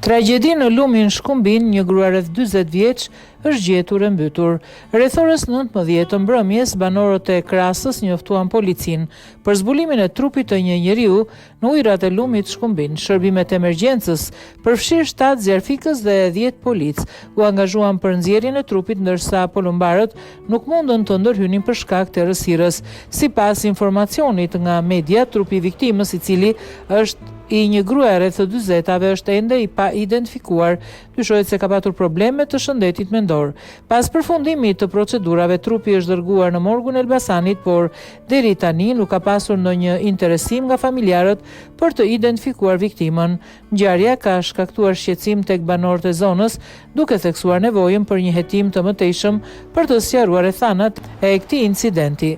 Tragjedi në lumin Shkumbin, një grua rreth 40 vjeç është gjetur e mbytur. Rreth orës 19 të mbrëmjes, banorët e Krasës njoftuan policinë për zbulimin e trupit të një njeriu në ujërat e lumit Shkumbin. Shërbimet e emergjencës, përfshirë 7 zjarfikës dhe 10 polic, u angazhuan për nxjerrjen e trupit, ndërsa polumbarët nuk mundën të ndërhynin për shkak të errësirës. Sipas informacionit nga media, trupi i viktimës, i cili është i një grue rreth 40-ave, është ende i pa identifikuar. Dyshohet se ka patur probleme të shëndetit mendor. Pas përfundimit të procedurave, trupi është dërguar në morgun e Elbasanit, por deri tani nuk ka pasur ndonjë interesim nga familjarët për të identifikuar viktimën. Ngjarja ka shkaktuar shqetësim tek banorët e zonës, duke theksuar nevojën për një hetim të mëtejshëm për të sqaruar rrethanat e këtij incidenti.